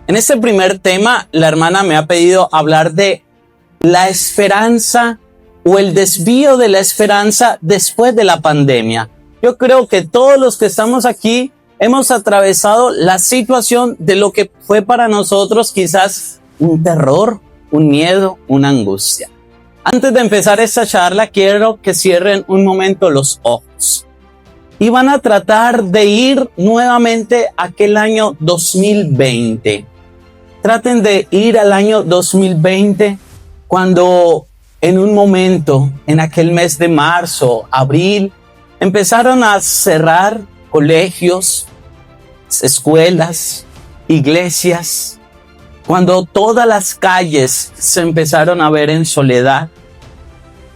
En este primer tema, la hermana me ha pedido hablar de la esperanza o el desvío de la esperanza después de la pandemia. Yo creo que todos los que estamos aquí hemos atravesado la situación de lo que fue para nosotros quizás un terror, un miedo, una angustia. Antes de empezar esta charla, quiero que cierren un momento los ojos y van a tratar de ir nuevamente a aquel año 2020. Traten de ir al año 2020 cuando en un momento, en aquel mes de marzo, abril, empezaron a cerrar colegios, escuelas, iglesias, cuando todas las calles se empezaron a ver en soledad,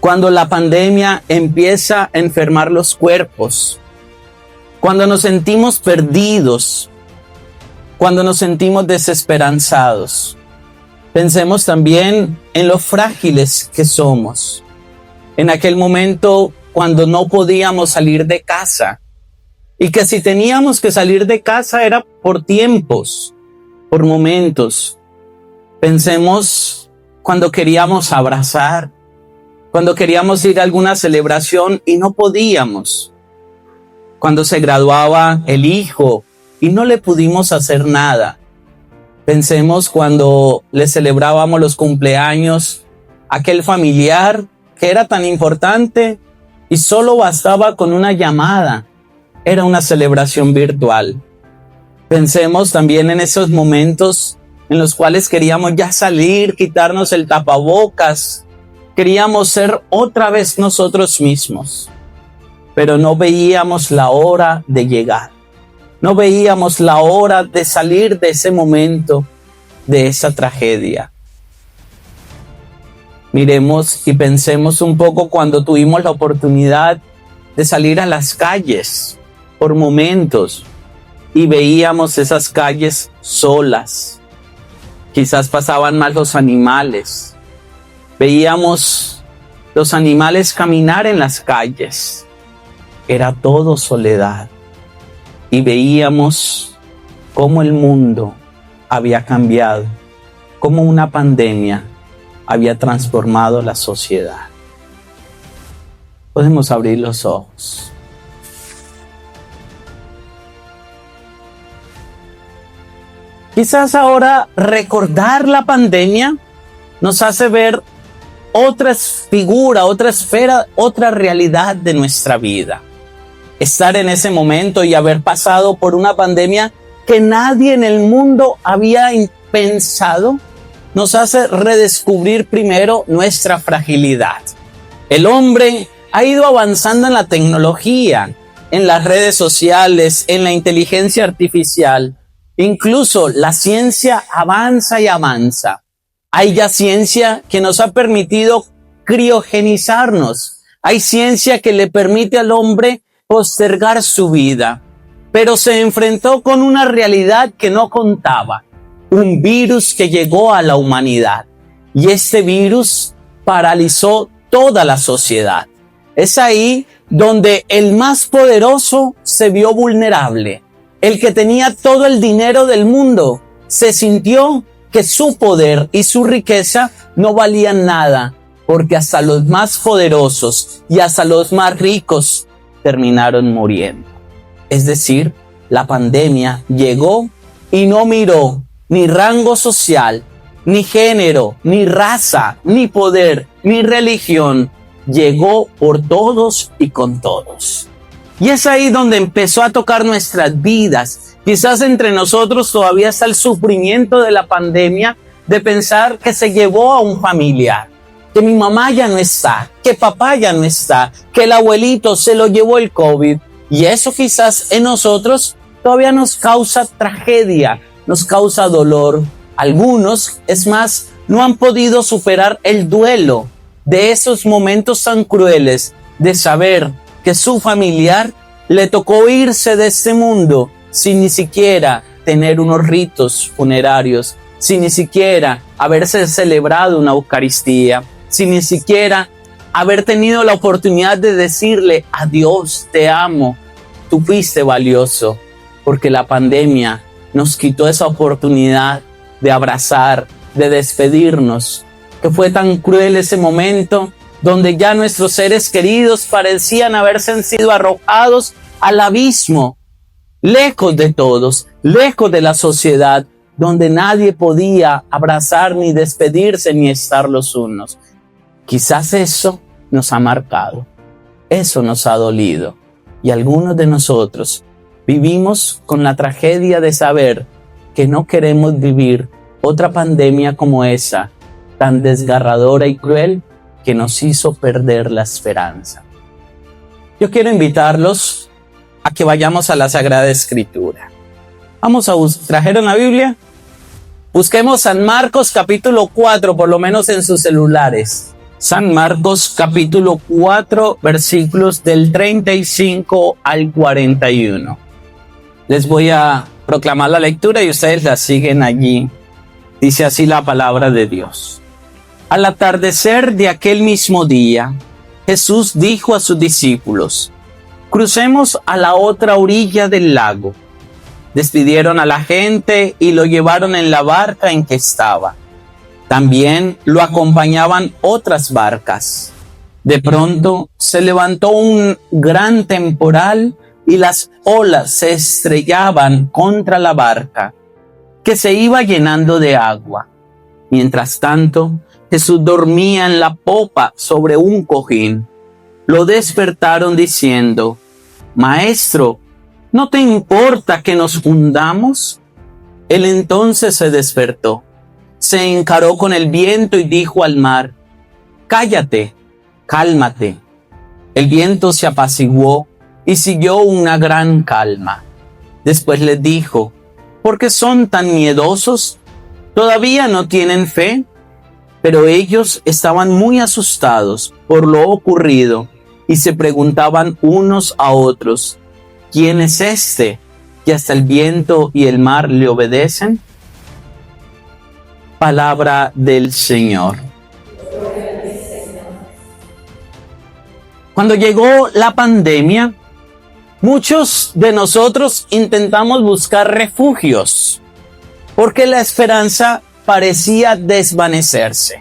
cuando la pandemia empieza a enfermar los cuerpos, cuando nos sentimos perdidos, cuando nos sentimos desesperanzados. Pensemos también en lo frágiles que somos. En aquel momento cuando no podíamos salir de casa y que si teníamos que salir de casa era por tiempos, por momentos. Pensemos cuando queríamos abrazar, cuando queríamos ir a alguna celebración y no podíamos. Cuando se graduaba el hijo y no le pudimos hacer nada. Pensemos cuando le celebrábamos los cumpleaños a aquel familiar que era tan importante y solo bastaba con una llamada. Era una celebración virtual. Pensemos también en esos momentos en los cuales queríamos ya salir, quitarnos el tapabocas. Queríamos ser otra vez nosotros mismos, pero no veíamos la hora de llegar. No veíamos la hora de salir de ese momento, de esa tragedia. Miremos y pensemos un poco cuando tuvimos la oportunidad de salir a las calles por momentos y veíamos esas calles solas. Quizás pasaban mal los animales. Veíamos los animales caminar en las calles. Era todo soledad. Y veíamos cómo el mundo había cambiado, cómo una pandemia había transformado la sociedad. Podemos abrir los ojos. Quizás ahora recordar la pandemia nos hace ver otra figura, otra esfera, otra realidad de nuestra vida. Estar en ese momento y haber pasado por una pandemia que nadie en el mundo había pensado, nos hace redescubrir primero nuestra fragilidad. El hombre ha ido avanzando en la tecnología, en las redes sociales, en la inteligencia artificial. Incluso la ciencia avanza y avanza. Hay ya ciencia que nos ha permitido criogenizarnos. Hay ciencia que le permite al hombre postergar su vida, pero se enfrentó con una realidad que no contaba, un virus que llegó a la humanidad, y este virus paralizó toda la sociedad. Es ahí donde el más poderoso se vio vulnerable. El que tenía todo el dinero del mundo se sintió que su poder y su riqueza no valían nada, porque hasta los más poderosos y hasta los más ricos terminaron muriendo. Es decir, la pandemia llegó y no miró ni rango social, ni género, ni raza, ni poder, ni religión. Llegó por todos y con todos. Y es ahí donde empezó a tocar nuestras vidas. Quizás entre nosotros todavía está el sufrimiento de la pandemia, de pensar que se llevó a un familiar, que mi mamá ya no está, que papá ya no está, que el abuelito se lo llevó el COVID. Y eso quizás en nosotros todavía nos causa tragedia, nos causa dolor. Algunos, es más, no han podido superar el duelo de esos momentos tan crueles de saber que su familiar le tocó irse de este mundo sin ni siquiera tener unos ritos funerarios, sin ni siquiera haberse celebrado una Eucaristía, sin ni siquiera haber tenido la oportunidad de decirle adiós, te amo, tú fuiste valioso, porque la pandemia nos quitó esa oportunidad de abrazar, de despedirnos, que fue tan cruel ese momento donde ya nuestros seres queridos parecían haberse sido arrojados al abismo, lejos de todos, lejos de la sociedad, donde nadie podía abrazar ni despedirse ni estar los unos. Quizás eso nos ha marcado, eso nos ha dolido, y algunos de nosotros vivimos con la tragedia de saber que no queremos vivir otra pandemia como esa, tan desgarradora y cruel, que nos hizo perder la esperanza. Yo quiero invitarlos a que vayamos a la Sagrada Escritura. Vamos a ¿trajeron la Biblia? Busquemos San Marcos capítulo 4, por lo menos en sus celulares. San Marcos capítulo 4, versículos del 35 al 41. Les voy a proclamar la lectura y ustedes la siguen allí. Dice así la palabra de Dios. Al atardecer de aquel mismo día, Jesús dijo a sus discípulos: crucemos a la otra orilla del lago. Despidieron a la gente y lo llevaron en la barca en que estaba. También lo acompañaban otras barcas. De pronto se levantó un gran temporal y las olas se estrellaban contra la barca, que se iba llenando de agua. Mientras tanto, Jesús dormía en la popa sobre un cojín. Lo despertaron diciendo: Maestro, ¿no te importa que nos hundamos? Él entonces se despertó, se encaró con el viento y dijo al mar: Cállate, cálmate. El viento se apaciguó y siguió una gran calma. Después les dijo: ¿por qué son tan miedosos? ¿Todavía no tienen fe? Pero ellos estaban muy asustados por lo ocurrido y se preguntaban unos a otros: ¿quién es este que hasta el viento y el mar le obedecen? Palabra del Señor. Cuando llegó la pandemia, muchos de nosotros intentamos buscar refugios, porque la esperanza parecía desvanecerse.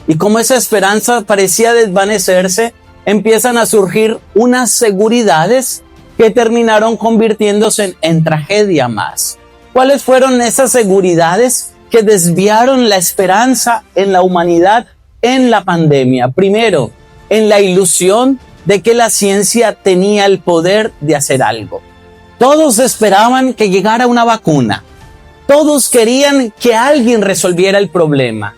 Y como esa esperanza parecía desvanecerse, empiezan a surgir unas seguridades que terminaron convirtiéndose en tragedia más. ¿Cuáles fueron esas seguridades que desviaron la esperanza en la humanidad en la pandemia? Primero, en la ilusión de que la ciencia tenía el poder de hacer algo. Todos esperaban que llegara una vacuna. Todos querían que alguien resolviera el problema.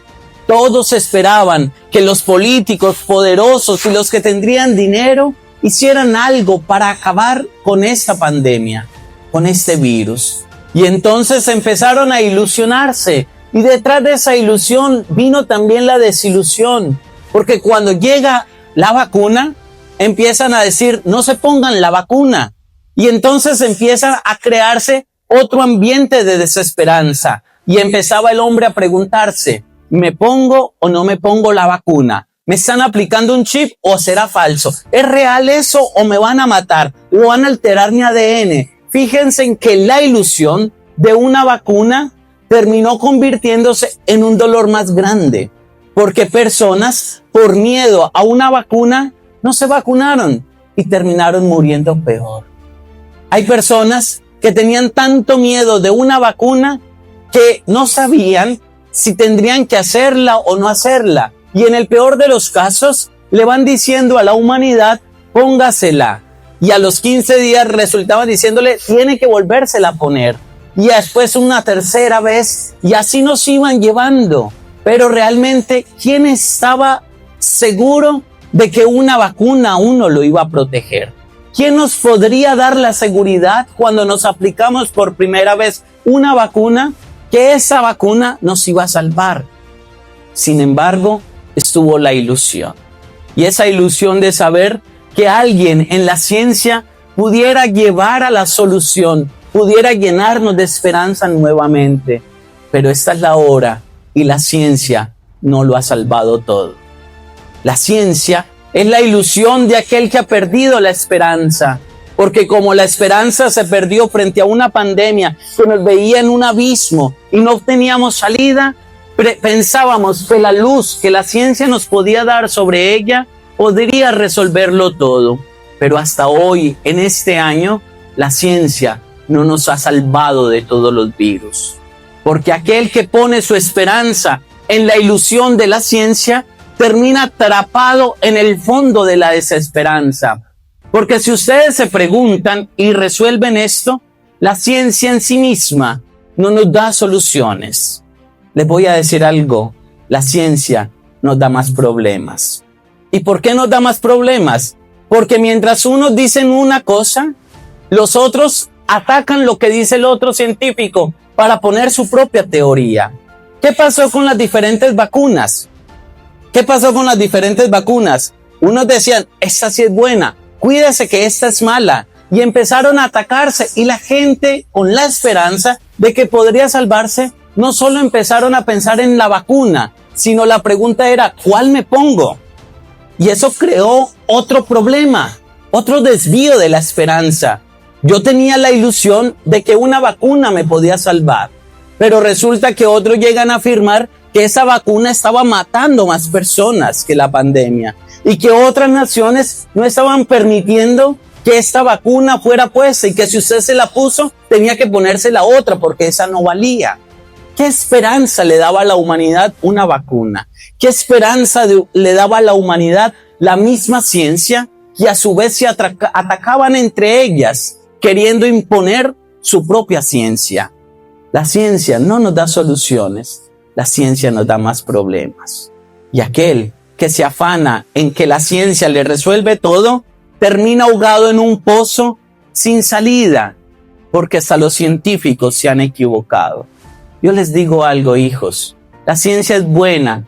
Todos esperaban que los políticos poderosos y los que tendrían dinero hicieran algo para acabar con esta pandemia, con este virus. Y entonces empezaron a ilusionarse. Y detrás de esa ilusión vino también la desilusión. Porque cuando llega la vacuna, empiezan a decir: no se pongan la vacuna. Y entonces empieza a crearse otro ambiente de desesperanza. Y empezaba el hombre a preguntarse: ¿me pongo o no me pongo la vacuna? ¿Me están aplicando un chip o será falso? ¿Es real eso o me van a matar? ¿O van a alterar mi ADN? Fíjense en que la ilusión de una vacuna terminó convirtiéndose en un dolor más grande. Porque personas, por miedo a una vacuna, no se vacunaron y terminaron muriendo peor. Hay personas que tenían tanto miedo de una vacuna que no sabían si tendrían que hacerla o no hacerla. Y en el peor de los casos, le van diciendo a la humanidad: póngasela. Y a los 15 días resultaban diciéndole: tiene que volvérsela a poner. Y después una tercera vez, y así nos iban llevando. Pero realmente, ¿quién estaba seguro de que una vacuna a uno lo iba a proteger? ¿Quién nos podría dar la seguridad cuando nos aplicamos por primera vez una vacuna que esa vacuna nos iba a salvar? Sin embargo, estuvo la ilusión. Y esa ilusión de saber que alguien en la ciencia pudiera llevar a la solución, pudiera llenarnos de esperanza nuevamente. Pero esta es la hora y la ciencia no lo ha salvado todo. La ciencia es la ilusión de aquel que ha perdido la esperanza. Porque como la esperanza se perdió frente a una pandemia que nos veía en un abismo y no teníamos salida, pensábamos que la luz que la ciencia nos podía dar sobre ella podría resolverlo todo. Pero hasta hoy, en este año, la ciencia no nos ha salvado de todos los virus. Porque aquel que pone su esperanza en la ilusión de la ciencia termina atrapado en el fondo de la desesperanza. Porque si ustedes se preguntan y resuelven esto, la ciencia en sí misma no nos da soluciones. Les voy a decir algo, la ciencia nos da más problemas. ¿Y por qué nos da más problemas? Porque mientras unos dicen una cosa, los otros atacan lo que dice el otro científico para poner su propia teoría. ¿Qué pasó con las diferentes vacunas? ¿Qué pasó con las diferentes vacunas? Unos decían, esta sí es buena, cuídese que esta es mala. Y empezaron a atacarse y la gente, con la esperanza de que podría salvarse, no solo empezaron a pensar en la vacuna, sino la pregunta era, ¿cuál me pongo? Y eso creó otro problema, otro desvío de la esperanza. Yo tenía la ilusión de que una vacuna me podía salvar, pero resulta que otros llegan a afirmar que esa vacuna estaba matando más personas que la pandemia y que otras naciones no estaban permitiendo que esta vacuna fuera puesta y que si usted se la puso tenía que ponerse la otra porque esa no valía. ¿Qué esperanza le daba a la humanidad una vacuna? ¿Qué esperanza le daba a la humanidad la misma ciencia y a su vez se atacaban entre ellas queriendo imponer su propia ciencia? La ciencia no nos da soluciones, la ciencia nos da más problemas. Y aquel que se afana en que la ciencia le resuelve todo, termina ahogado en un pozo sin salida, porque hasta los científicos se han equivocado. Yo les digo algo, hijos, la ciencia es buena,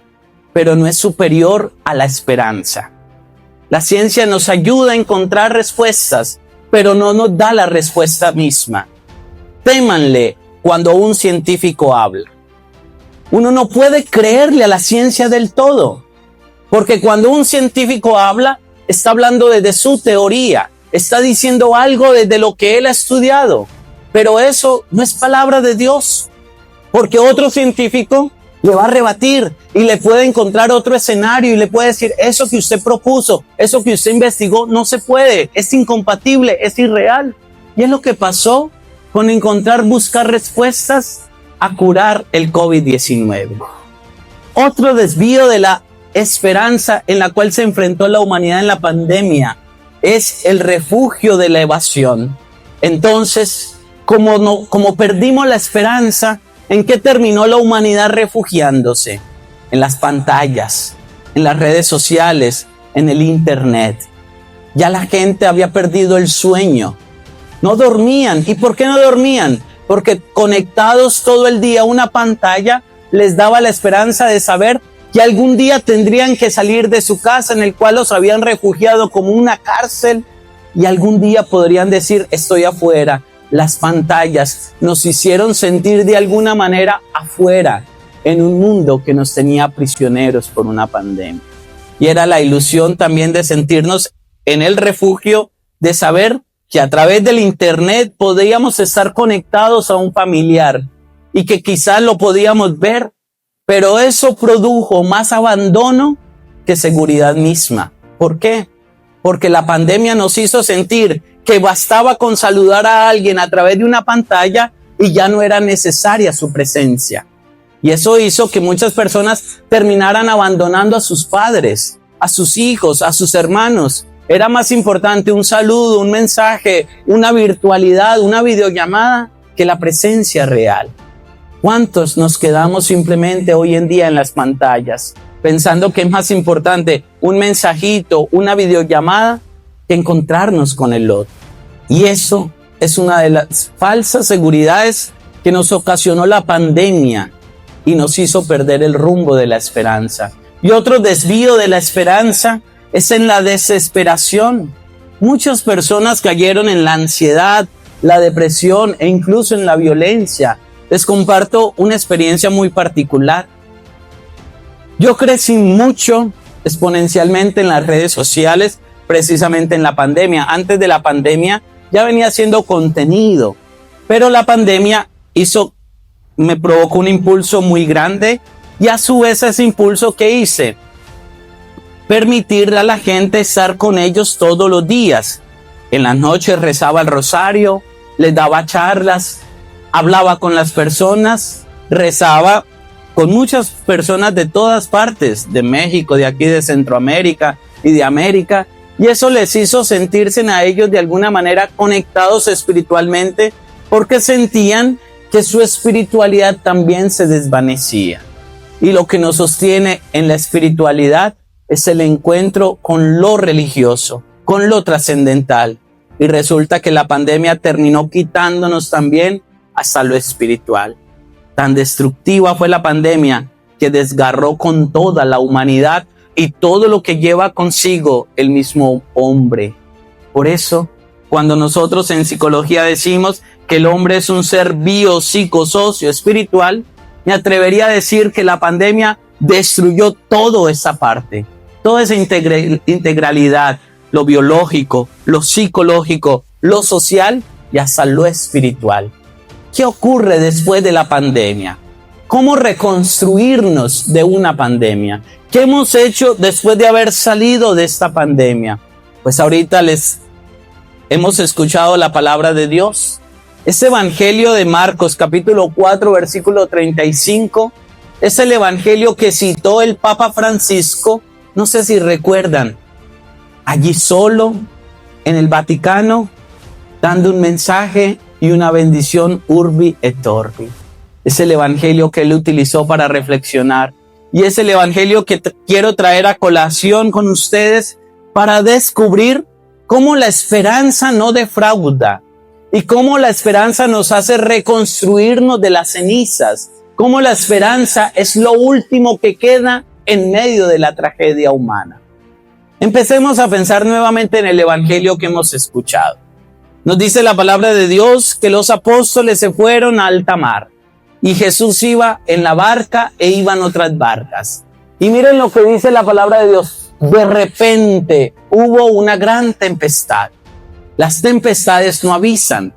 pero no es superior a la esperanza. La ciencia nos ayuda a encontrar respuestas, pero no nos da la respuesta misma. Témanle cuando un científico habla. Uno no puede creerle a la ciencia del todo, porque cuando un científico habla, está hablando desde su teoría, está diciendo algo desde lo que él ha estudiado, pero eso no es palabra de Dios, porque otro científico le va a rebatir y le puede encontrar otro escenario y le puede decir, eso que usted propuso, eso que usted investigó, no se puede, es incompatible, es irreal. Y es lo que pasó con buscar respuestas a curar el COVID-19. Otro desvío de la esperanza en la cual se enfrentó la humanidad en la pandemia es el refugio de la evasión. Entonces, como perdimos la esperanza, ¿en qué terminó la humanidad refugiándose? En las pantallas, en las redes sociales, en el internet. Ya la gente había perdido el sueño. No dormían. ¿Y por qué no dormían? Porque conectados todo el día a una pantalla les daba la esperanza de saber que algún día tendrían que salir de su casa en el cual los habían refugiado como una cárcel y algún día podrían decir, estoy afuera. Las pantallas nos hicieron sentir de alguna manera afuera, en un mundo que nos tenía prisioneros por una pandemia. Y era la ilusión también de sentirnos en el refugio, de saber que a través del internet podíamos estar conectados a un familiar y que quizás lo podíamos ver, pero eso produjo más abandono que seguridad misma. ¿Por qué? Porque la pandemia nos hizo sentir que bastaba con saludar a alguien a través de una pantalla y ya no era necesaria su presencia. Y eso hizo que muchas personas terminaran abandonando a sus padres, a sus hijos, a sus hermanos. Era más importante un saludo, un mensaje, una virtualidad, una videollamada que la presencia real. ¿Cuántos nos quedamos simplemente hoy en día en las pantallas, pensando que es más importante un mensajito, una videollamada, que encontrarnos con el otro? Y eso es una de las falsas seguridades que nos ocasionó la pandemia y nos hizo perder el rumbo de la esperanza. Y otro desvío de la esperanza es en la desesperación. Muchas personas cayeron en la ansiedad, la depresión e incluso en la violencia. Les comparto una experiencia muy particular. Yo crecí mucho exponencialmente en las redes sociales, precisamente en la pandemia. Antes de la pandemia, ya venía siendo contenido, pero la pandemia me provocó un impulso muy grande, y a su vez ese impulso, ¿qué hice? Permitirle a la gente estar con ellos todos los días. En las noches rezaba el rosario, les daba charlas, hablaba con las personas, rezaba con muchas personas de todas partes, de México, de aquí, de Centroamérica y de América, y eso les hizo sentirse a ellos de alguna manera conectados espiritualmente, porque sentían que su espiritualidad también se desvanecía. Y lo que nos sostiene en la espiritualidad es el encuentro con lo religioso, con lo trascendental. Y resulta que la pandemia terminó quitándonos también hasta lo espiritual. Tan destructiva fue la pandemia que desgarró con toda la humanidad y todo lo que lleva consigo el mismo hombre. Por eso, cuando nosotros en psicología decimos que el hombre es un ser biopsicosocio espiritual, me atrevería a decir que la pandemia destruyó toda esa parte, toda esa integralidad, lo biológico, lo psicológico, lo social y hasta lo espiritual. ¿Qué ocurre después de la pandemia? ¿Cómo reconstruirnos de una pandemia? ¿Qué hemos hecho después de haber salido de esta pandemia? Pues ahorita les hemos escuchado la palabra de Dios. Ese evangelio de Marcos, capítulo 4, versículo 35, es el evangelio que citó el Papa Francisco, no sé si recuerdan, allí solo, en el Vaticano, dando un mensaje y una bendición urbi et orbi. Es el evangelio que él utilizó para reflexionar, y es el evangelio que quiero traer a colación con ustedes para descubrir cómo la esperanza no defrauda, y cómo la esperanza nos hace reconstruirnos de las cenizas, cómo la esperanza es lo último que queda en medio de la tragedia humana. Empecemos a pensar nuevamente en el evangelio que hemos escuchado. Nos dice la palabra de Dios que los apóstoles se fueron a alta mar y Jesús iba en la barca e iban otras barcas. Y miren lo que dice la palabra de Dios. De repente hubo una gran tempestad. Las tempestades no avisan,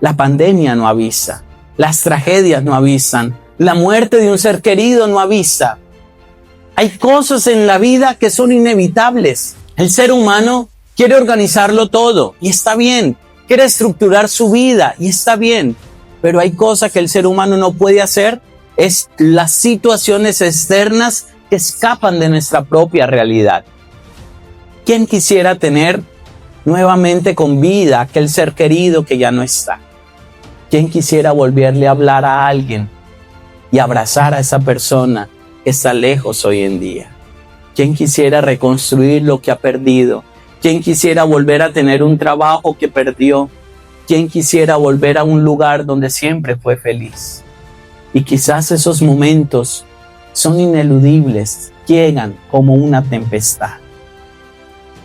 la pandemia no avisa, las tragedias no avisan, la muerte de un ser querido no avisa. Hay cosas en la vida que son inevitables. El ser humano quiere organizarlo todo y está bien, quiere estructurar su vida y está bien, pero hay cosas que el ser humano no puede hacer, es las situaciones externas que escapan de nuestra propia realidad. ¿Quién quisiera tener nuevamente con vida aquel ser querido que ya no está? ¿Quién quisiera volverle a hablar a alguien y abrazar a esa persona que está lejos hoy en día? ¿Quién quisiera reconstruir lo que ha perdido? ¿Quién quisiera volver a tener un trabajo que perdió? ¿Quién quisiera volver a un lugar donde siempre fue feliz? Y quizás esos momentos son ineludibles, llegan como una tempestad.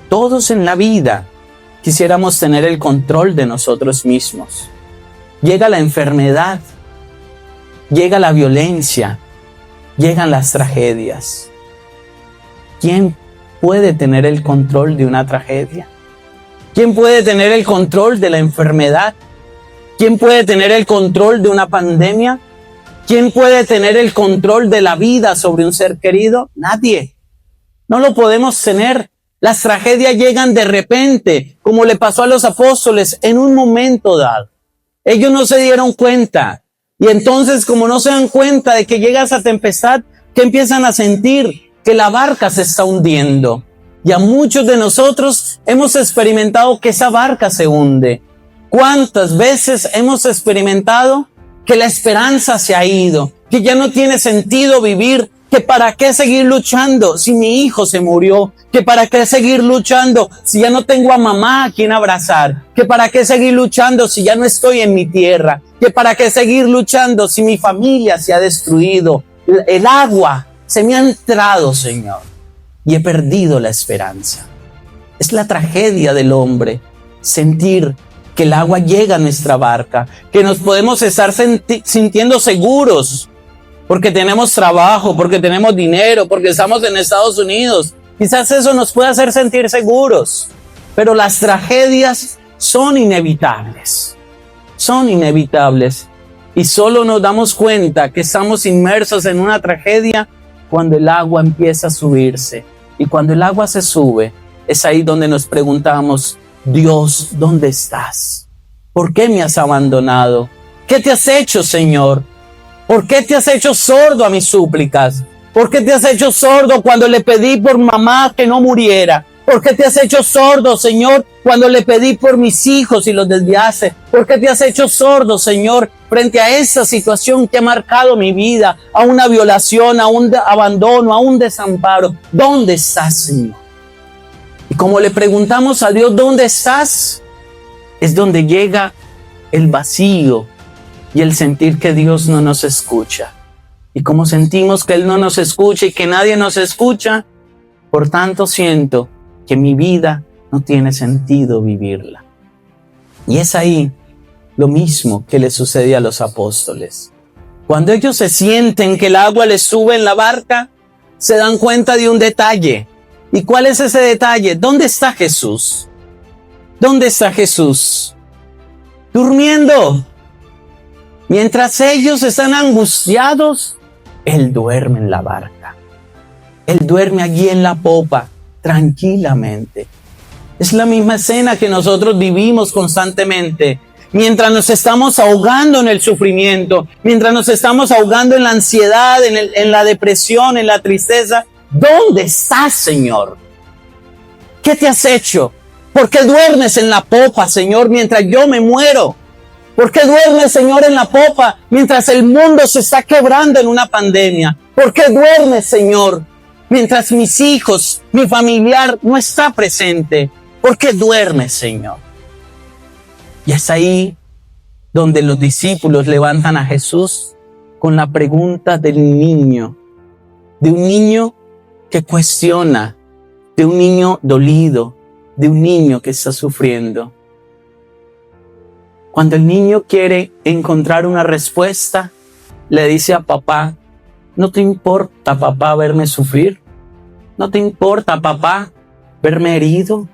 Todos en la vida quisiéramos tener el control de nosotros mismos. Llega la enfermedad, llega la violencia, llegan las tragedias. ¿Quién puede tener el control de una tragedia? ¿Quién puede tener el control de la enfermedad? ¿Quién puede tener el control de una pandemia? ¿Quién puede tener el control de la vida sobre un ser querido? Nadie. No lo podemos tener. Las tragedias llegan de repente, como le pasó a los apóstoles en un momento dado. Ellos no se dieron cuenta. Y entonces, como no se dan cuenta de que llega esa tempestad, que empiezan a sentir que la barca se está hundiendo. Y a muchos de nosotros hemos experimentado que esa barca se hunde. ¿Cuántas veces hemos experimentado que la esperanza se ha ido? Que ya no tiene sentido vivir. Que para qué seguir luchando si mi hijo se murió. Que para qué seguir luchando si ya no tengo a mamá a quien abrazar. Que para qué seguir luchando si ya no estoy en mi tierra. Que para qué seguir luchando si mi familia se ha destruido. El agua se me ha entrado, Señor, y he perdido la esperanza. Es la tragedia del hombre, sentir que el agua llega a nuestra barca, que nos podemos estar sintiendo seguros, porque tenemos trabajo, porque tenemos dinero, porque estamos en Estados Unidos. Quizás eso nos pueda hacer sentir seguros, pero las tragedias son inevitables. Son inevitables. Y solo nos damos cuenta que estamos inmersos en una tragedia cuando el agua empieza a subirse. Y cuando el agua se sube, es ahí donde nos preguntamos, Dios, ¿dónde estás? ¿Por qué me has abandonado? ¿Qué te has hecho, Señor? ¿Por qué te has hecho sordo a mis súplicas? ¿Por qué te has hecho sordo cuando le pedí por mamá que no muriera? ¿Por qué te has hecho sordo, Señor, cuando le pedí por mis hijos y los desviaste? ¿Por qué te has hecho sordo, Señor, frente a esa situación que ha marcado mi vida, a una violación, a un abandono, a un desamparo? ¿Dónde estás, Señor? Y como le preguntamos a Dios, ¿dónde estás? Es donde llega el vacío y el sentir que Dios no nos escucha. Y como sentimos que Él no nos escucha y que nadie nos escucha, por tanto siento que mi vida no tiene sentido vivirla. Y es ahí lo mismo que le sucede a los apóstoles. Cuando ellos se sienten que el agua les sube en la barca, se dan cuenta de un detalle. ¿Y cuál es ese detalle? ¿Dónde está Jesús? ¿Dónde está Jesús? Durmiendo. Mientras ellos están angustiados, Él duerme en la barca. Él duerme allí en la popa, tranquilamente. Es la misma escena que nosotros vivimos constantemente. Mientras nos estamos ahogando en el sufrimiento, mientras nos estamos ahogando en la ansiedad, en la depresión, en la tristeza, ¿dónde estás, Señor? ¿Qué te has hecho? ¿Por qué duermes en la popa, Señor, mientras yo me muero? ¿Por qué duermes, Señor, en la popa mientras el mundo se está quebrando en una pandemia? ¿Por qué duermes, Señor, mientras mis hijos, mi familiar no está presente? ¿Por qué duermes, Señor? Y es ahí donde los discípulos levantan a Jesús con la pregunta del niño, de un niño que cuestiona, de un niño dolido, de un niño que está sufriendo. Cuando el niño quiere encontrar una respuesta, le dice a papá, ¿no te importa, papá, verme sufrir? ¿No te importa, papá, verme herido?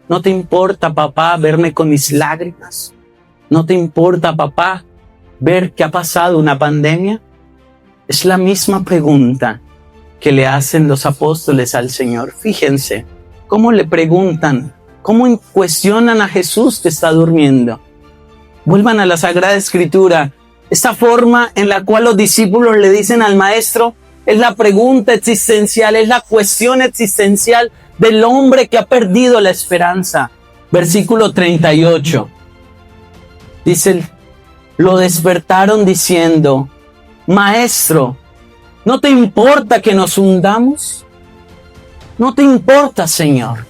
¿No te importa, papá, verme con mis lágrimas? ¿No te importa, papá, ver que ha pasado una pandemia? Es la misma pregunta que le hacen los apóstoles al Señor. Fíjense cómo le preguntan, cómo cuestionan a Jesús que está durmiendo. Vuelvan a la Sagrada Escritura. Esta forma en la cual los discípulos le dicen al Maestro es la pregunta existencial, es la cuestión existencial del hombre que ha perdido la esperanza. Versículo 38. Dice, lo despertaron diciendo, Maestro, ¿no te importa que nos hundamos? ¿No te importa, Señor?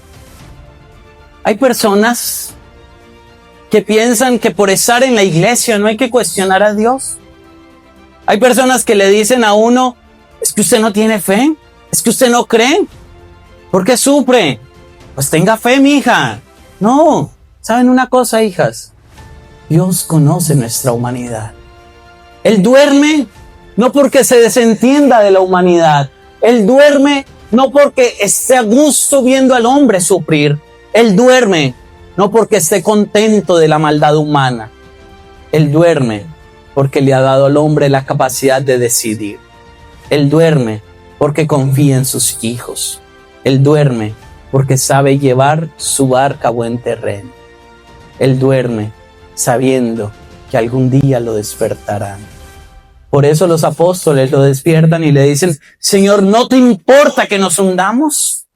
Hay personas que piensan que por estar en la iglesia no hay que cuestionar a Dios. Hay personas que le dicen a uno, es que usted no tiene fe, es que usted no cree. ¿Por qué sufre? Pues tenga fe, mija. No, ¿saben una cosa, hijas? Dios conoce nuestra humanidad. Él duerme no porque se desentienda de la humanidad. Él duerme no porque esté a gusto viendo al hombre sufrir. Él duerme no porque esté contento de la maldad humana. Él duerme porque le ha dado al hombre la capacidad de decidir. Él duerme porque confía en sus hijos. Él duerme porque sabe llevar su barca a buen terreno. Él duerme sabiendo que algún día lo despertarán. Por eso los apóstoles lo despiertan y le dicen, Señor, ¿no te importa que nos hundamos?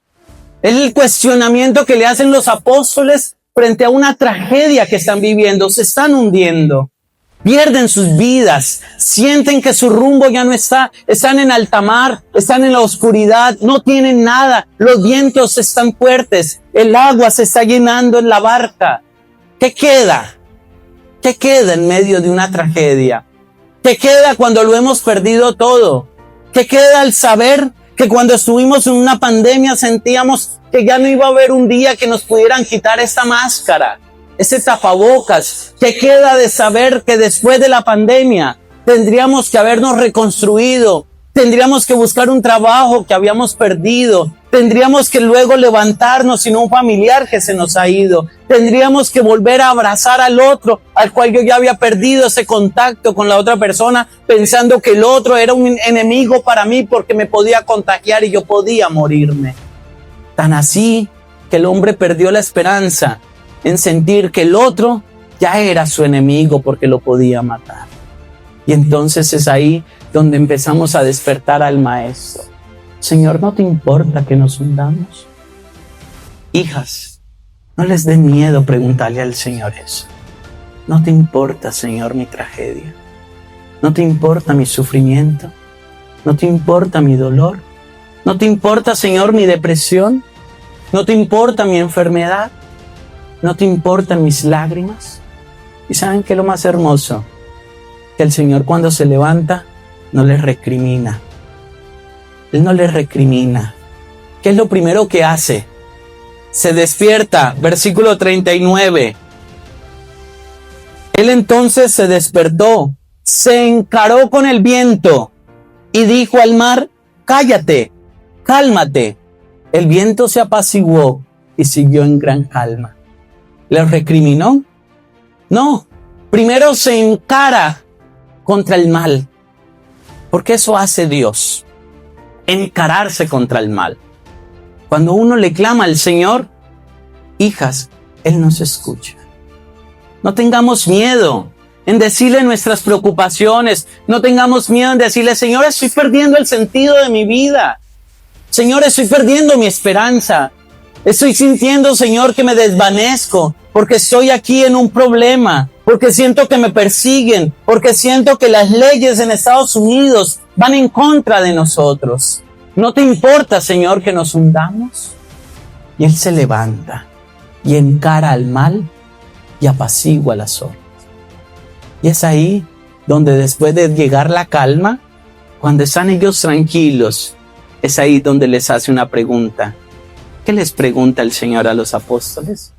Es el cuestionamiento que le hacen los apóstoles frente a una tragedia que están viviendo. Se están hundiendo, pierden sus vidas, sienten que su rumbo ya no está, están en alta mar, están en la oscuridad, no tienen nada, los vientos están fuertes, el agua se está llenando en la barca. ¿Qué queda? ¿Qué queda en medio de una tragedia? ¿Qué queda cuando lo hemos perdido todo? ¿Qué queda al saber que cuando estuvimos en una pandemia sentíamos que ya no iba a haber un día que nos pudieran quitar esta máscara, ese tapabocas? ¿Qué queda de saber que después de la pandemia tendríamos que habernos reconstruido, Tendríamos que buscar un trabajo que habíamos perdido. Tendríamos que luego levantarnos sin un familiar que se nos ha ido. Tendríamos que volver a abrazar al otro, al cual yo ya había perdido ese contacto con la otra persona, pensando que el otro era un enemigo para mí porque me podía contagiar y yo podía morirme. Tan así que el hombre perdió la esperanza en sentir que el otro ya era su enemigo porque lo podía matar. Y entonces es ahí donde empezamos a despertar al maestro. Señor, ¿no te importa que nos hundamos? Hijas, no les dé miedo preguntarle al Señor eso. ¿No te importa, Señor, mi tragedia? ¿No te importa mi sufrimiento? ¿No te importa mi dolor? ¿No te importa, Señor, mi depresión? ¿No te importa mi enfermedad? ¿No te importan mis lágrimas? ¿Y saben qué es lo más hermoso? Que el Señor, cuando se levanta, no les recrimina. Él no les recrimina. ¿Qué es lo primero que hace? Se despierta, versículo 39. Él entonces se despertó, se encaró con el viento y dijo al mar: cállate, cálmate. El viento se apaciguó y siguió en gran calma. ¿Les recriminó? No. Primero se encara contra el mal, porque eso hace Dios, encararse contra el mal. Cuando uno le clama al Señor, hijas, Él nos escucha. No tengamos miedo en decirle nuestras preocupaciones, no tengamos miedo en decirle: Señor, estoy perdiendo el sentido de mi vida. Señor, estoy perdiendo mi esperanza. Estoy sintiendo, Señor, que me desvanezco porque estoy aquí en un problema, porque siento que me persiguen, porque siento que las leyes en Estados Unidos van en contra de nosotros. ¿No te importa, Señor, que nos hundamos? Y Él se levanta y encara al mal y apacigua las olas. Y es ahí donde, después de llegar la calma, cuando están ellos tranquilos, es ahí donde les hace una pregunta. ¿Qué les pregunta el Señor a los apóstoles?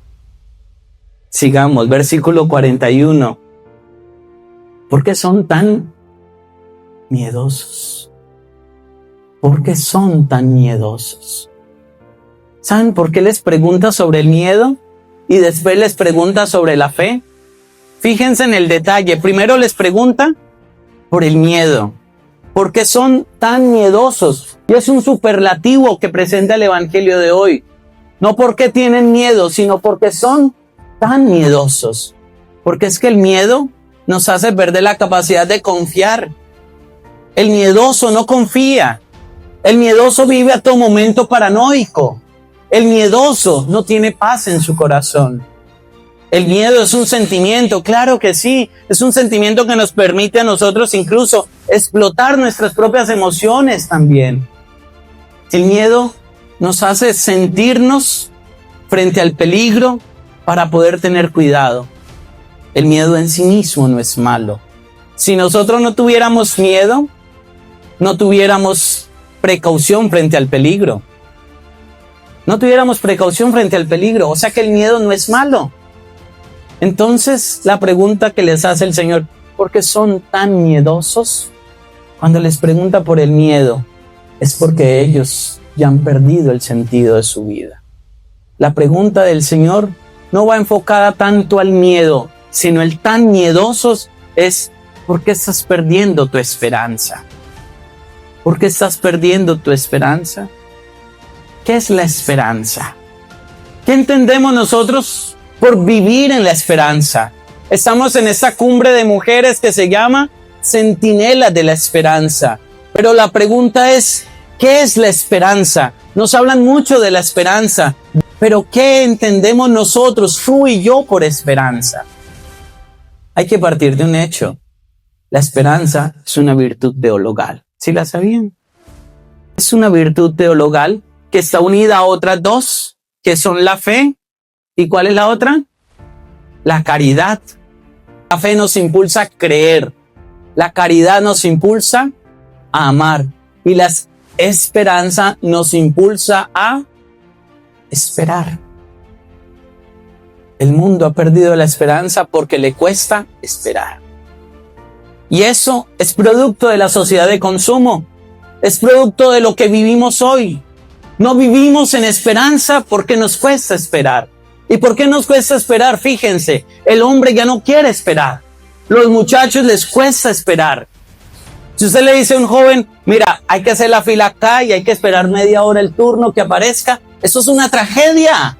Sigamos, versículo 41. ¿Por qué son tan miedosos? ¿Por qué son tan miedosos? ¿Saben por qué les pregunta sobre el miedo y después les pregunta sobre la fe? Fíjense en el detalle. Primero les pregunta por el miedo. ¿Por qué son tan miedosos? Y es un superlativo que presenta el Evangelio de hoy. No porque tienen miedo, sino porque son tan miedosos. Porque es que el miedo nos hace perder la capacidad de confiar. El miedoso no confía. El miedoso vive a todo momento paranoico. El miedoso no tiene paz en su corazón. El miedo es un sentimiento, claro que sí, es un sentimiento que nos permite a nosotros incluso explotar nuestras propias emociones también. El miedo nos hace sentirnos frente al peligro para poder tener cuidado. El miedo en sí mismo no es malo. Si nosotros no tuviéramos miedo, no tuviéramos precaución frente al peligro. No tuviéramos precaución frente al peligro, o sea que el miedo no es malo. Entonces, la pregunta que les hace el Señor: ¿por qué son tan miedosos? Cuando les pregunta por el miedo, es porque ellos ya han perdido el sentido de su vida. La pregunta del Señor no va enfocada tanto al miedo, sino el tan miedosos es: ¿por qué estás perdiendo tu esperanza? ¿Por qué estás perdiendo tu esperanza? ¿Qué es la esperanza? ¿Qué entendemos nosotros por vivir en la esperanza? Estamos en esta cumbre de mujeres que se llama Centinelas de la Esperanza. Pero la pregunta es: ¿qué es la esperanza? Nos hablan mucho de la esperanza, pero ¿qué entendemos nosotros, tú y yo, por esperanza? Hay que partir de un hecho. La esperanza es una virtud teologal. ¿Sí la sabían? Es una virtud teologal que está unida a otras dos, que son la fe. ¿Y cuál es la otra? La caridad. La fe nos impulsa a creer. La caridad nos impulsa a amar. Y la esperanza nos impulsa a esperar. El mundo ha perdido la esperanza porque le cuesta esperar. Y eso es producto de la sociedad de consumo. es producto de lo que vivimos hoy. No vivimos en esperanza porque nos cuesta esperar. ¿Y por qué nos cuesta esperar? Fíjense, el hombre ya no quiere esperar. Los muchachos les cuesta esperar. Si usted le dice a un joven, mira, hay que hacer la fila acá y hay que esperar media hora el turno que aparezca, eso es una tragedia.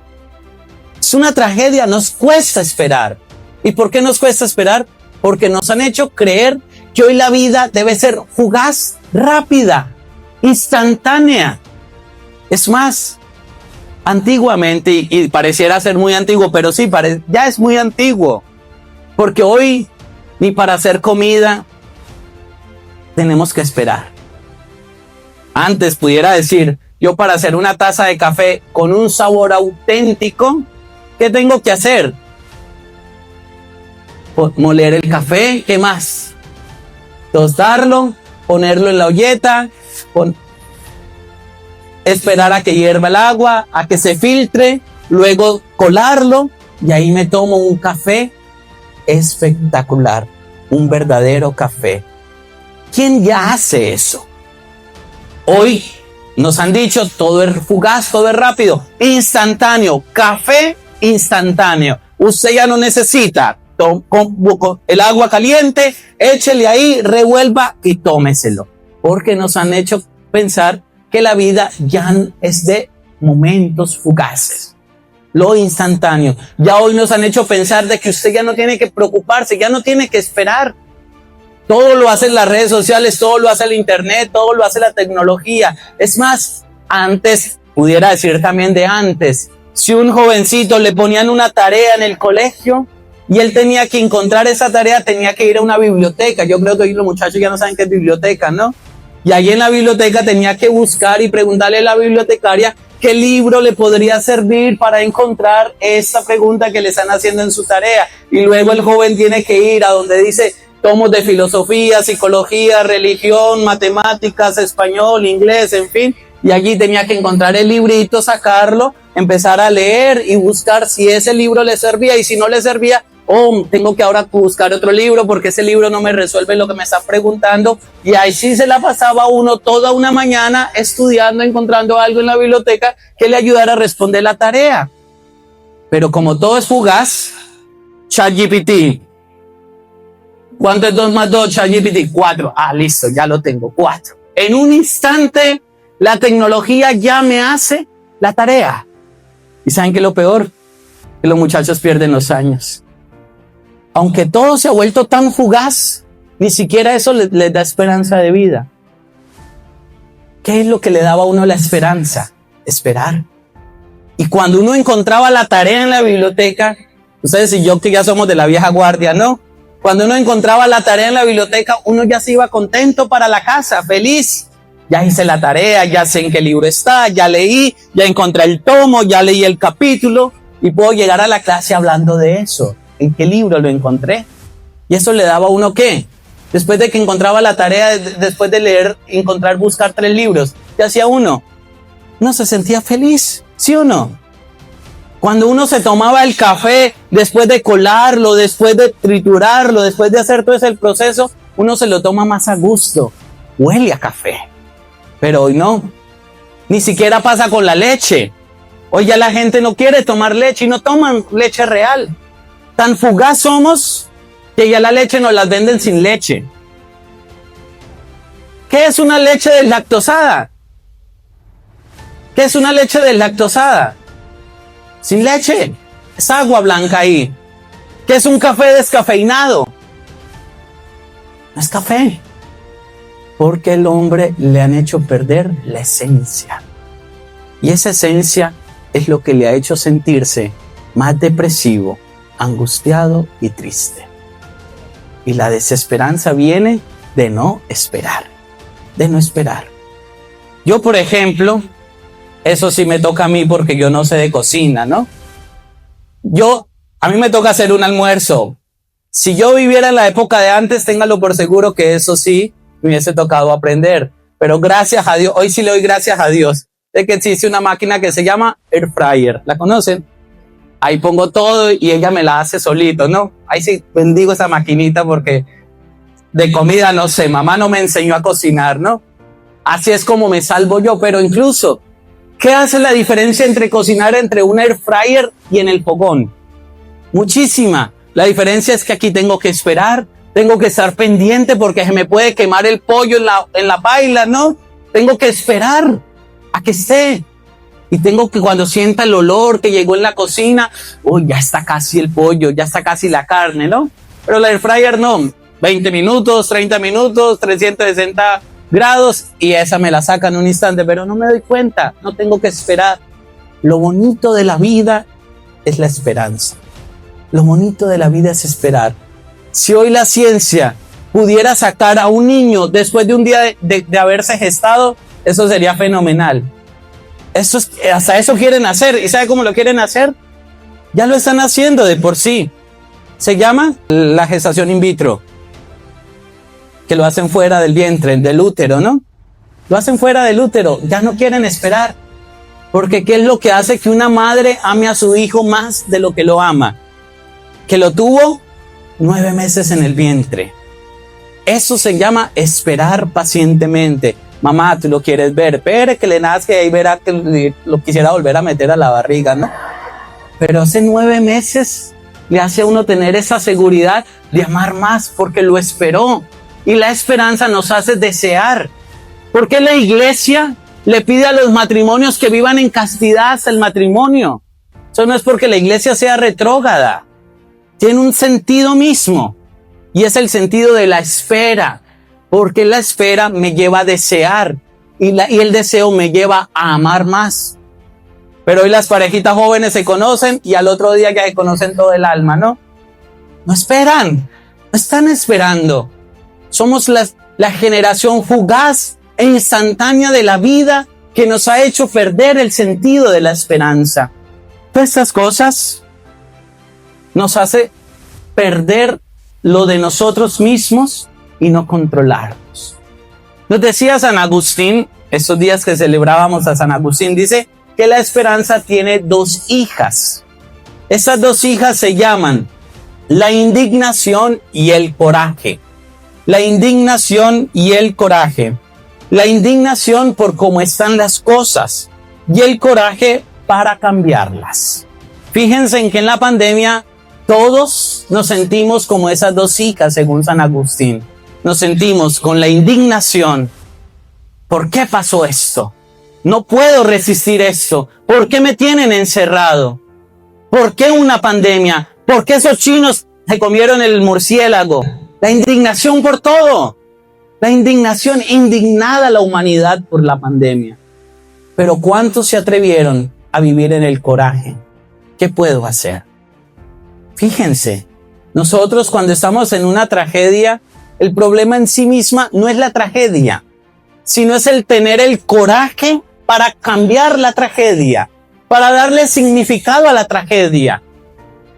Es una tragedia, nos cuesta esperar. ¿Y por qué nos cuesta esperar? Porque nos han hecho creer que hoy la vida debe ser fugaz, rápida, instantánea. Es más, antiguamente, y pareciera ser muy antiguo, pero sí, ya es muy antiguo. Porque hoy, ni para hacer comida, tenemos que esperar. Antes pudiera decir, yo para hacer una taza de café con un sabor auténtico, ¿qué tengo que hacer? Moler el café, ¿qué más? Tostarlo, ponerlo en la olleta, esperar a que hierva el agua, a que se filtre, luego colarlo y ahí me tomo un café espectacular, un verdadero café. ¿Quién ya hace eso? Hoy nos han dicho todo es fugaz, todo es rápido, instantáneo, café instantáneo. Usted ya no necesita el agua caliente, échele ahí, revuelva y tómeselo. Porque nos han hecho pensar que la vida ya es de momentos fugaces, lo instantáneo. Ya hoy nos han hecho pensar de que usted ya no tiene que preocuparse, ya no tiene que esperar. Todo lo hacen las redes sociales, todo lo hace el internet, todo lo hace la tecnología. Es más, antes, pudiera decir también de antes, si un jovencito le ponían una tarea en el colegio y él tenía que encontrar esa tarea, tenía que ir a una biblioteca. Yo creo que hoy los muchachos ya no saben qué es biblioteca, ¿no? Y ahí en la biblioteca tenía que buscar y preguntarle a la bibliotecaria qué libro le podría servir para encontrar esa pregunta que le están haciendo en su tarea. Y luego el joven tiene que ir a donde dice tomos de filosofía, psicología, religión, matemáticas, español, inglés, en fin. Y allí tenía que encontrar el librito, sacarlo, empezar a leer y buscar si ese libro le servía. Y si no le servía, tengo que ahora buscar otro libro porque ese libro no me resuelve lo que me está preguntando. Y ahí sí se la pasaba uno toda una mañana estudiando, encontrando algo en la biblioteca que le ayudara a responder la tarea. Pero como todo es fugaz, ChatGPT. ¿Cuánto es 2 más 2? ChatGPT, 4. Listo, ya lo tengo, 4. En un instante, la tecnología ya me hace la tarea. ¿Y saben qué es lo peor? Que los muchachos pierden los años. Aunque todo se ha vuelto tan fugaz, ni siquiera eso les da esperanza de vida. ¿Qué es lo que le daba a uno la esperanza? Esperar. Y cuando uno encontraba la tarea en la biblioteca, ustedes y yo que ya somos de la vieja guardia, ¿no? Cuando uno encontraba la tarea en la biblioteca, uno ya se iba contento para la casa, feliz. Ya hice la tarea, ya sé en qué libro está, ya leí, ya encontré el tomo, ya leí el capítulo y puedo llegar a la clase hablando de eso. ¿En qué libro lo encontré? Y eso le daba a uno ¿qué? Después de que encontraba la tarea, después de leer, buscar 3 libros, ¿qué hacía uno? Uno se sentía feliz, ¿sí o no? Cuando uno se tomaba el café, después de colarlo, después de triturarlo, después de hacer todo ese proceso, uno se lo toma más a gusto. Huele a café. Pero hoy no. Ni siquiera pasa con la leche. Hoy ya la gente no quiere tomar leche y no toman leche real. Tan fugaz somos que ya la leche nos la venden sin leche. ¿Qué es una leche deslactosada? ¿Qué es una leche deslactosada? Sin leche. Es agua blanca ahí. ¿Qué es un café descafeinado? No es café. Porque el hombre le han hecho perder la esencia. Y esa esencia es lo que le ha hecho sentirse más depresivo, angustiado y triste. Y la desesperanza viene de no esperar. De no esperar. Yo, por ejemplo, eso sí me toca a mí porque yo no sé de cocina, ¿no? A mí me toca hacer un almuerzo. Si yo viviera en la época de antes, téngalo por seguro que eso sí me hubiese tocado aprender. Pero gracias a Dios, hoy sí le doy gracias a Dios de que existe una máquina que se llama Air Fryer. ¿La conocen? Ahí pongo todo y ella me la hace solito, ¿no? Ahí sí bendigo esa maquinita porque de comida no sé, mamá no me enseñó a cocinar, ¿no? así es como me salvo yo. Pero incluso, ¿qué hace la diferencia entre cocinar entre un air fryer y en el fogón? Muchísima. La diferencia es que aquí tengo que esperar, tengo que estar pendiente porque se me puede quemar el pollo en la paila, ¿no? Tengo que esperar a que esté. Y tengo que, cuando sienta el olor que llegó en la cocina, uy, ya está casi el pollo, ya está casi la carne, ¿no? Pero la air fryer no. 20 minutos, 30 minutos, 360 grados y esa me la saca en un instante, pero no me doy cuenta, no tengo que esperar. Lo bonito de la vida es la esperanza. Lo bonito de la vida es esperar. Si hoy la ciencia pudiera sacar a un niño después de un día de haberse gestado, eso sería fenomenal. Hasta eso quieren hacer. ¿Y sabe cómo lo quieren hacer? Ya lo están haciendo de por sí. Se llama la gestación in vitro, que lo hacen fuera del vientre, del útero, ¿no? Lo hacen fuera del útero. Ya no quieren esperar. Porque ¿qué es lo que hace que una madre ame a su hijo más de lo que lo ama? Que lo tuvo 9 meses en el vientre. Eso se llama esperar pacientemente. Mamá, tú lo quieres ver, espere que le nazca y ahí verá que lo quisiera volver a meter a la barriga, ¿no? Pero hace 9 meses le hace a uno tener esa seguridad de amar más porque lo esperó. Y la esperanza nos hace desear. ¿Por qué la iglesia le pide a los matrimonios que vivan en castidad hasta el matrimonio? Eso no es porque la iglesia sea retrógrada. Tiene un sentido mismo. Y es el sentido de la espera. Porque la espera me lleva a desear. Y el deseo me lleva a amar más. Pero hoy las parejitas jóvenes se conocen y al otro día ya se conocen todo el alma, ¿no? No esperan. No están esperando. Somos la generación fugaz e instantánea de la vida que nos ha hecho perder el sentido de la esperanza. Todas estas cosas nos hace perder lo de nosotros mismos y no controlarnos. Nos decía San Agustín, estos días que celebrábamos a San Agustín, dice que la esperanza tiene 2 hijas. Esas 2 hijas se llaman la indignación y el coraje. La indignación y el coraje. La indignación por cómo están las cosas y el coraje para cambiarlas. Fíjense en que en la pandemia todos nos sentimos como esas 2 hijas, según San Agustín. Nos sentimos con la indignación. ¿Por qué pasó esto? No puedo resistir esto. ¿Por qué me tienen encerrado? ¿Por qué una pandemia? ¿Por qué esos chinos se comieron el murciélago? La indignación por todo. La indignación, indignada la humanidad por la pandemia. Pero ¿cuántos se atrevieron a vivir en el coraje? ¿Qué puedo hacer? Fíjense, nosotros cuando estamos en una tragedia, el problema en sí misma no es la tragedia, sino es el tener el coraje para cambiar la tragedia, para darle significado a la tragedia,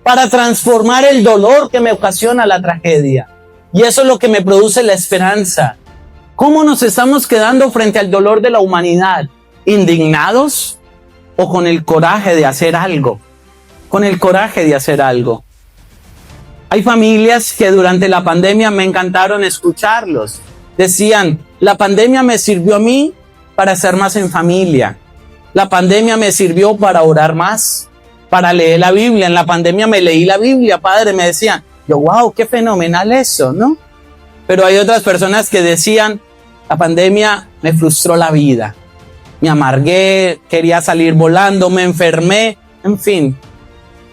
para transformar el dolor que me ocasiona la tragedia. Y eso es lo que me produce la esperanza. ¿Cómo nos estamos quedando frente al dolor de la humanidad? ¿Indignados o con el coraje de hacer algo? Con el coraje de hacer algo. Hay familias que durante la pandemia me encantaron escucharlos. Decían, la pandemia me sirvió a mí para estar más en familia. La pandemia me sirvió para orar más, para leer la Biblia. En la pandemia me leí la Biblia, padre, me decían. Yo, wow, qué fenomenal eso, ¿no? Pero hay otras personas que decían, la pandemia me frustró la vida. Me amargué, quería salir volando, me enfermé, en fin.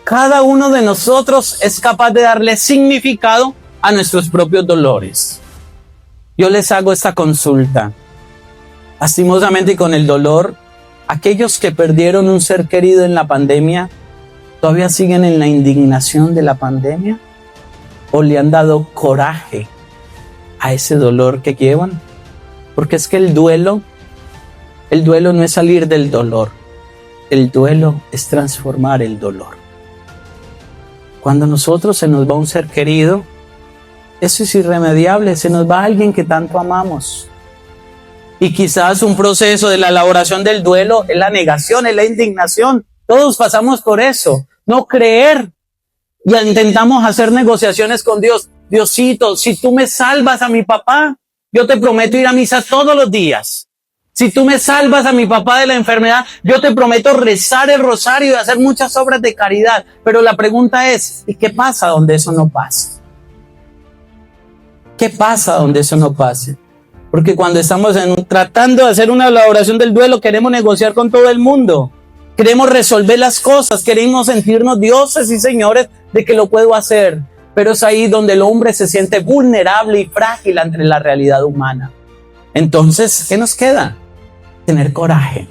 Cada uno de nosotros es capaz de darle significado a nuestros propios dolores. Yo les hago esta consulta. Lastimosamente y con el dolor, aquellos que perdieron un ser querido en la pandemia, ¿todavía siguen en la indignación de la pandemia? ¿O le han dado coraje a ese dolor que llevan? Porque es que el duelo no es salir del dolor. El duelo es transformar el dolor. Cuando a nosotros se nos va un ser querido, eso es irremediable, se nos va alguien que tanto amamos. Y quizás un proceso de la elaboración del duelo es la negación, es la indignación. Todos pasamos por eso. No creer. Y intentamos hacer negociaciones con Dios. Diosito, si tú me salvas a mi papá, yo te prometo ir a misa todos los días. Si tú me salvas a mi papá de la enfermedad, yo te prometo rezar el rosario y hacer muchas obras de caridad. Pero la pregunta es, ¿y qué pasa donde eso no pasa? ¿Qué pasa donde eso no pase? Porque cuando estamos tratando de hacer una elaboración del duelo, queremos negociar con todo el mundo. Queremos resolver las cosas, queremos sentirnos dioses y señores de que lo puedo hacer. Pero es ahí donde el hombre se siente vulnerable y frágil ante la realidad humana. Entonces, ¿qué nos queda? Tener coraje.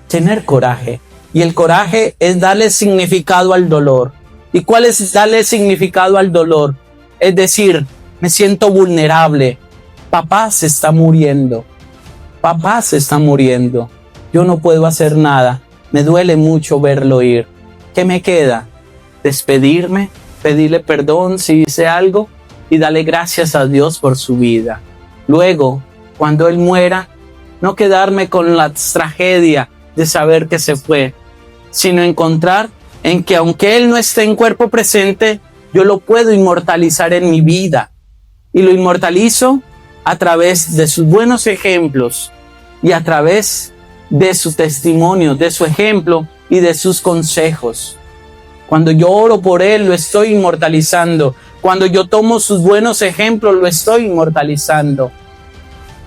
Tener coraje. Y el coraje es darle significado al dolor. ¿Y cuál es darle significado al dolor? Es decir, me siento vulnerable. Papá se está muriendo. Papá se está muriendo. Yo no puedo hacer nada. Me duele mucho verlo ir. ¿Qué me queda? Despedirme, pedirle perdón si hice algo y darle gracias a Dios por su vida. Luego, cuando Él muera, no quedarme con la tragedia de saber que se fue, sino encontrar en que aunque Él no esté en cuerpo presente, yo lo puedo inmortalizar en mi vida. Y lo inmortalizo a través de sus buenos ejemplos y a través de su testimonio, de su ejemplo y de sus consejos. Cuando yo oro por Él, lo estoy inmortalizando. Cuando yo tomo sus buenos ejemplos, lo estoy inmortalizando.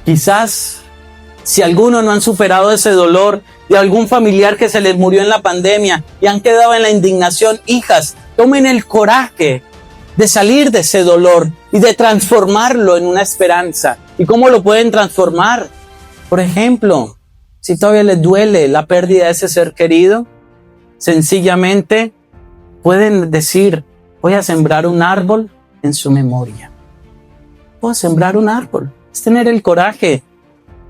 Quizás, si algunos no han superado ese dolor de algún familiar que se les murió en la pandemia y han quedado en la indignación, hijas, tomen el coraje de salir de ese dolor y de transformarlo en una esperanza. ¿Y cómo lo pueden transformar? Por ejemplo, si todavía les duele la pérdida de ese ser querido, sencillamente pueden decir, voy a sembrar un árbol en su memoria. Voy a sembrar un árbol. Es tener el coraje.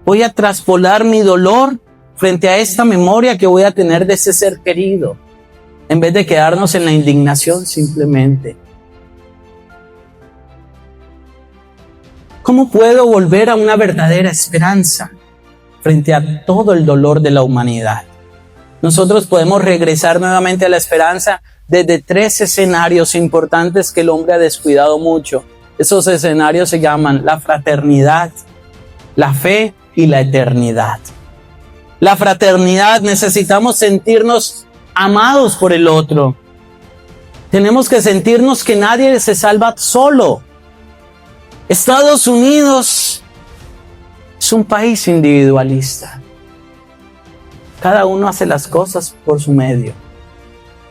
Voy a traspolar mi dolor frente a esta memoria que voy a tener de ese ser querido, en vez de quedarnos en la indignación simplemente. ¿Cómo puedo volver a una verdadera esperanza frente a todo el dolor de la humanidad? Nosotros podemos regresar nuevamente a la esperanza desde 3 escenarios importantes que el hombre ha descuidado mucho. Esos escenarios se llaman la fraternidad, la fe y la eternidad. La fraternidad, necesitamos sentirnos amados por el otro. Tenemos que sentirnos que nadie se salva solo. Estados Unidos es un país individualista. Cada uno hace las cosas por su medio.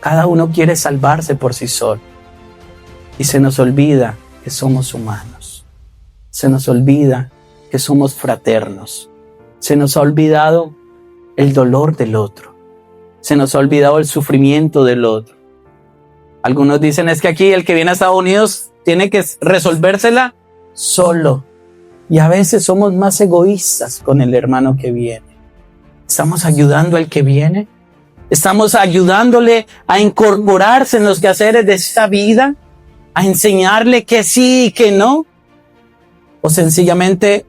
Cada uno quiere salvarse por sí solo. Y se nos olvida que somos humanos. Se nos olvida que somos fraternos. Se nos ha olvidado el dolor del otro. Se nos ha olvidado el sufrimiento del otro. Algunos dicen es que aquí el que viene a Estados Unidos tiene que resolvérsela solo. Y a veces somos más egoístas con el hermano que viene. ¿Estamos ayudando al que viene? ¿Estamos ayudándole a incorporarse en los quehaceres de esta vida? ¿A enseñarle que sí y que no? ¿O sencillamente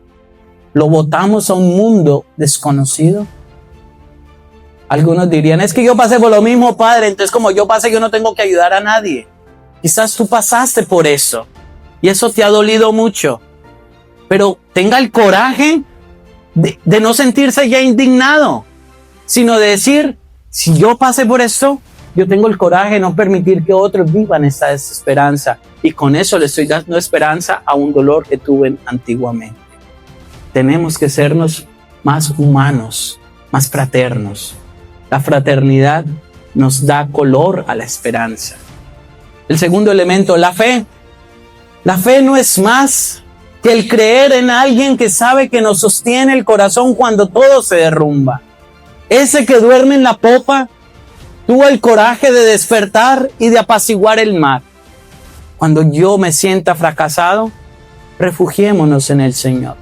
lo botamos a un mundo desconocido? Algunos dirían, es que yo pasé por lo mismo, padre, entonces como yo pasé, yo no tengo que ayudar a nadie. Quizás tú pasaste por eso y eso te ha dolido mucho. Pero tenga el coraje de no sentirse ya indignado, sino de decir, si yo pasé por esto, yo tengo el coraje de no permitir que otros vivan esta desesperanza. Y con eso le estoy dando esperanza a un dolor que tuve antiguamente. Tenemos que sernos más humanos, más fraternos. La fraternidad nos da color a la esperanza. El segundo elemento, la fe. La fe no es más que el creer en alguien que sabe que nos sostiene el corazón cuando todo se derrumba. Ese que duerme en la popa tuvo el coraje de despertar y de apaciguar el mar. Cuando yo me sienta fracasado, refugiémonos en el Señor.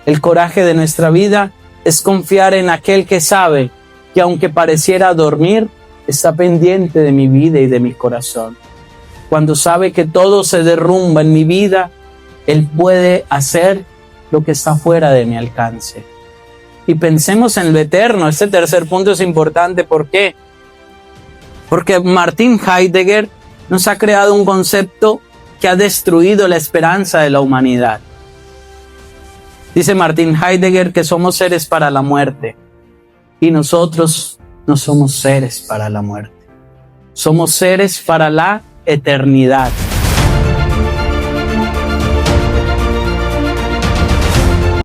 El coraje de nuestra vida es confiar en aquel que sabe que aunque pareciera dormir, está pendiente de mi vida y de mi corazón. Cuando sabe que todo se derrumba en mi vida, Él puede hacer lo que está fuera de mi alcance. Y pensemos en lo eterno. Este tercer punto es importante. ¿Por qué? Porque Martin Heidegger nos ha creado un concepto que ha destruido la esperanza de la humanidad. Dice Martin Heidegger que somos seres para la muerte y nosotros no somos seres para la muerte. Somos seres para la eternidad.